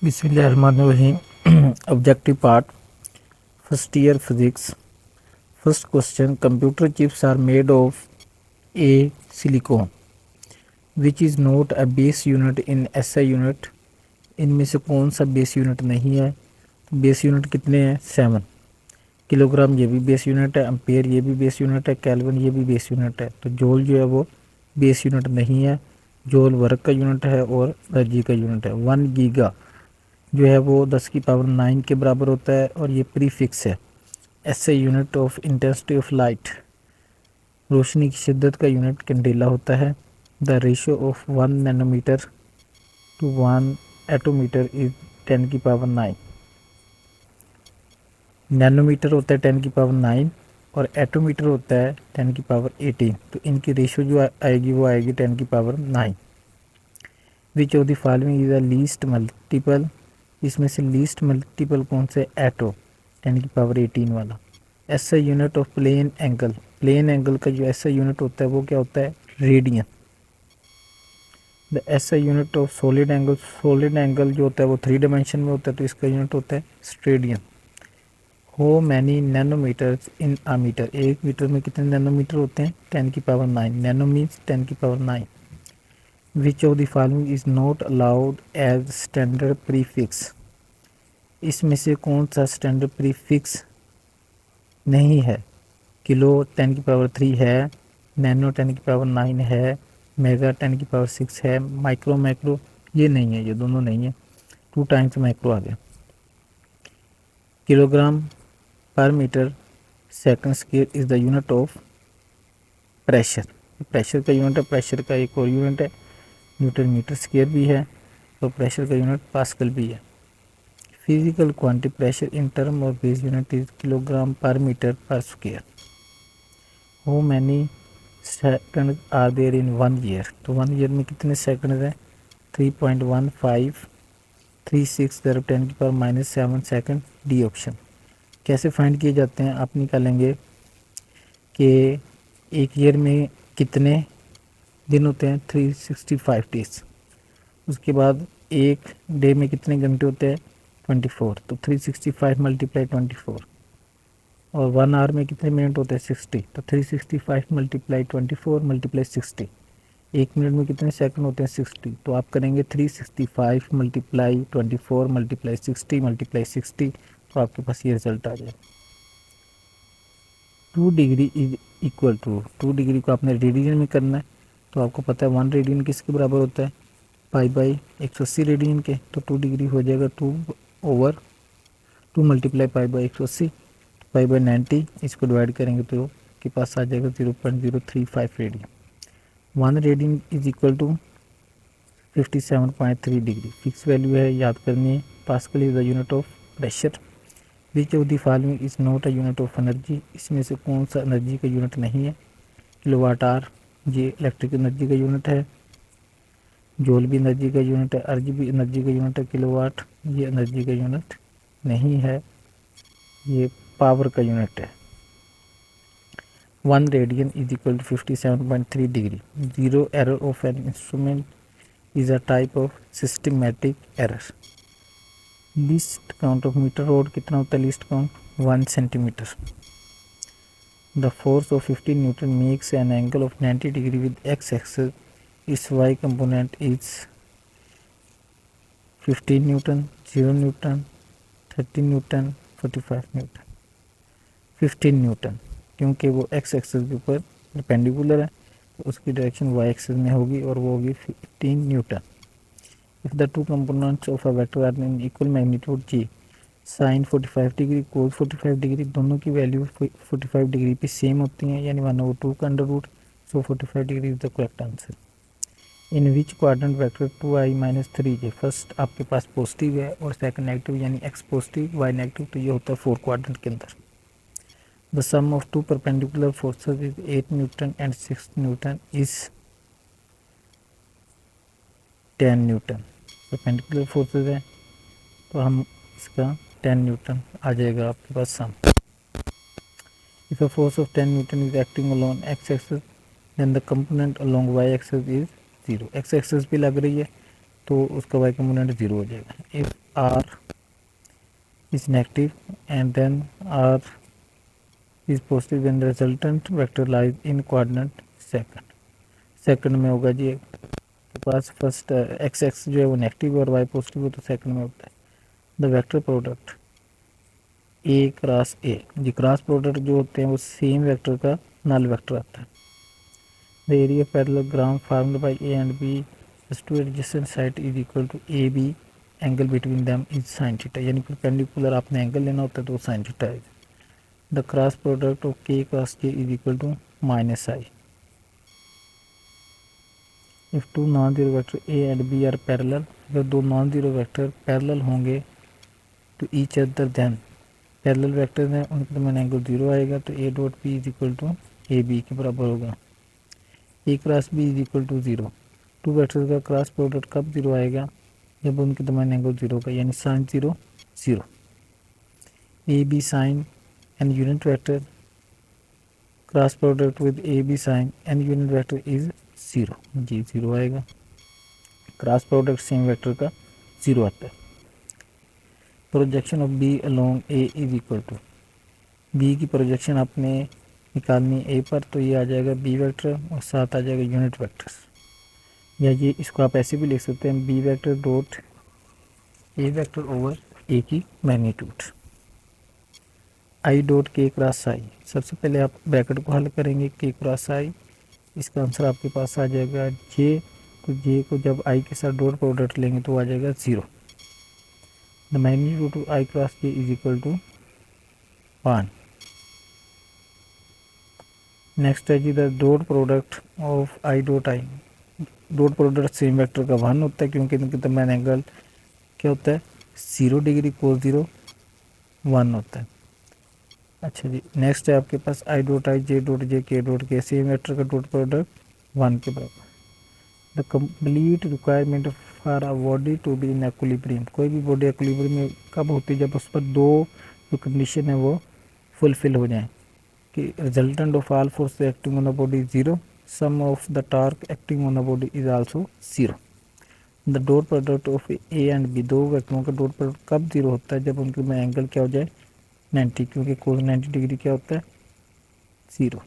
Bismillahirrahmanirrahim. Objective part, first year physics. First question, computer chips are made of a silicon, which is not a base unit in SI unit. इनमें से कौन सा base unit नहीं है? Base unit कितने हैं? 7. Kilogram ये भी बेस यूनिट है, एम्पेयर ये भी बेस यूनिट है, केल्विन ये भी बेस यूनिट है। तो जूल जो है वो बेस यूनिट नहीं है, जूल वर्क का यूनिट है और एनर्जी का यूनिट है। 1 गीगा जो है वो 10 की पावर 9 के बराबर होता है और ये प्रीफिक्स है। SI unit of intensity of light, रोशनी की शिद्दत का यूनिट कैंडेला होता है। The ratio of 1 nanometre to 1 attometre is 10 की पावर 9। नैनोमीटर होता है 10 की पावर 9 और एटोमीटर होता है 10 की पावर 18। तो इनकी रेशियो जो आएगी वो आएगी 10 की power 9। Which of the following is the least multiple, इसमें से लीस्ट मल्टीपल कौन से? एटो 10 की पावर 18 वाला। SI unit of plane angle, plane angle का जो एसआई यूनिट होता है वो क्या होता है? Radian. The SI unit of solid angle, solid angle जो होता है वो 3 डायमेंशन में होता है तो इसका यूनिट होता है स्टेडियन। हो मैनी नैनोमीटर्स इन आ मीटर, 1 मीटर में कितने नैनोमीटर होते हैं? 10 की पावर 9। नैनो मीन्स 10 की power 9। Which of the following is not allowed as standard prefix, इसमें से कौन सा स्टैंडर्ड प्रीफिक्स नहीं है? किलो 10 की पावर 3 है, नैनो 10 की पावर 9 है, मेगा 10 की पावर 6 है, माइक्रो मैक्रो ये नहीं है, ये दोनों नहीं है। 2 टाइम्स मैक्रो आ गया। Kilogram per metre second square is the unit of pressure, pressure का यूनिट है। प्रेशर का एक और यूनिट है न्यूटन मीटर स्क्वायर भी है, तो प्रेशर का यूनिट पास्कल भी है। Physical quantity pressure in term of base unit is kilogram per metre per square. How many second are there in 1 year, तो 1 ईयर में कितने सेकंड हैं? 3.1536 × 10 की पावर -7 सेकंड, डी ऑप्शन। कैसे फाइंड किए जाते हैं? आप निकालेंगे कि एक ईयर में कितने दिन होते हैं? 365 डेज। उसके बाद एक डे में कितने घंटे होते हैं? 24। तो 365 मल्टीप्लाई 24। और 1 आवर में कितने मिनट होते हैं? 60। तो 365 मल्टीप्लाई 24 मल्टीप्लाई 60। 1 मिनट में कितने सेकंड होते हैं? 60। तो आप करेंगे 365 मल्टीप्लाई 24 मल्टीप्लाई 60 मल्टीप्लाई 60, तो आपके पास ये रिजल्ट आ जाए। 2 degree is equal to, 2 degree को आपने रेडियन में करना है, तो आपको पता है 1 रेडियन किसके बराबर होता है? π/180 रेडियन के। तो 2 डिग्री हो जाएगा 2 मल्टीप्लाई π/180, π/90, इसको डिवाइड करेंगे तो के पास आ जाएगा 0.035 radian. 1 radian is equal to 57.3 degree, fix value है, याद करनी है। Pascal is the unit of pressure. Which of the following is not a unit of energy, इसमें से कौन सा एनर्जी का यूनिट नहीं है? किलोवाट आवर ये इलेक्ट्रिक एनर्जी का यूनिट है, जूल भी एनर्जी का यूनिट है, अर्ज भी एनर्जी का यूनिट है, किलोवाट ये एनर्जी का यूनिट नहीं है, ये पावर का यूनिट है। 1 radian is equal to 57.3 degree. Zero error of an instrument is a type of systematic error. Least count of metre rod कितना होता है? Least count 1 centimetre. The force of 15 newton makes an angle of 90 degree with x axis, its y component is 15 newton, 0 newton, 30 newton, 45 newton. 15 newton क्योंकि वो x axis के ऊपर perpendicular है, तो उसकी डायरेक्शन वाई एक्सिस में होगी और वो होगी 15 newton. If the 2 components of a vector are in equal magnitude जी, साइन 45 डिग्री कोस 45 डिग्री, दोनों की वैल्यू 45 डिग्री पे सेम होती हैं, यानी 1/2 का under root, so 45 degree is the correct answer. In which quadrant vector 2i-3j, first आपके पास पॉजिटिव है और सेकंड नेगेटिव, यानी x पॉजिटिव y नेगेटिव, तो ये होता है 4 क्वाड्रेंट के अंदर। The sum of 2 perpendicular forces is 8 newton and 6 newton is 10 newton. Perpendicular forces है तो हम इसका 10 न्यूटन आ जाएगा आपके पास sum. If a force of 10 newton is acting along x axis, then the component along y axis is 0। x axis भी लग रही है तो उसका वाई कंपोनेंट 0 हो जाएगा। If R is negative and then R is positive then resultant vector lies in coordinate second में होगा जी। के पास फर्स्ट एक्स एक्स जो है वो नेगेटिव और वाई पॉजिटिव हो तो सेकंड में होता है। The vector product A cross A, जी क्रॉस प्रोडक्ट जो होते हैं वो सेम वेक्टर का नल वेक्टर आता है। The area parallelogram formed by A and B two adjacent side is equal to A B, angle between them is sine theta, यानी perpendicular आपने एंगल लेना होता है तो वो साइन थीटा है। The cross product of K cross के is equal to minus I. If two non zero vector A and B are parallel, अगर दो नॉन जीरो वेक्टर पैरेलल होंगे to each other than parallel vector हैं उनके दरमियान angle 0 आएगा, तो A dot B is equal to A B के बराबर होगा। A cross B is equal to 0, two vectors का क्रॉस प्रोडक्ट कब 0 आएगा, जब उनके दरमियान एंगल 0 का, यानी sine 0 0। A B sine and unit vector cross product with A B sine and unit vector is 0, जी 0 आएगा। क्रॉस प्रोडक्ट सेम वेक्टर का 0 आता है। Projection of B along A is equal to, B की projection आपने निकालनी ए पर, तो ये आ जाएगा बी वेक्टर और साथ आ जाएगा यूनिट वेक्टर्स, या ये इसको आप ऐसे भी लिख सकते हैं B vector dot A vector over A की magnitude. I dot k cross i, सबसे पहले आप ब्रैकेट को हल करेंगे के क्रॉस आई, इसका आंसर आपके पास आ जाएगा जे, तो जे को जब आई के साथ डॉट प्रोडक्ट लेंगे तो आ जाएगा 0। The magnitude of i cross के इज इक्वल टू 1। नेक्स्ट है जी the dot product of i dot i, dot product same vector का 1 होता है क्योंकि इनके दरमियान एंगल क्या होता है 0 डिग्री कोस 0 1 होता है। अच्छा जी, नेक्स्ट है आपके पास आई डॉट आई जे डॉट जे के डॉट के, सेम वेक्टर का डॉट प्रोडक्ट 1 के बराबर। The complete requirement for a body to be in equilibrium, कोई भी बॉडी इक्विलिब्रियम में कब होती है, जब उस पर दो जो कंडीशन है वो फुलफिल हो जाएं, कि resultant of all force acting on the body is 0, sum of the torque acting on the body is also 0। The dot product of A and B, दो वेक्टरों का डॉट प्रोडक्ट कब 0 होता है, जब उनके में एंगल क्या हो जाए 90, क्योंकि कोस 90 डिग्री क्या होता है 0।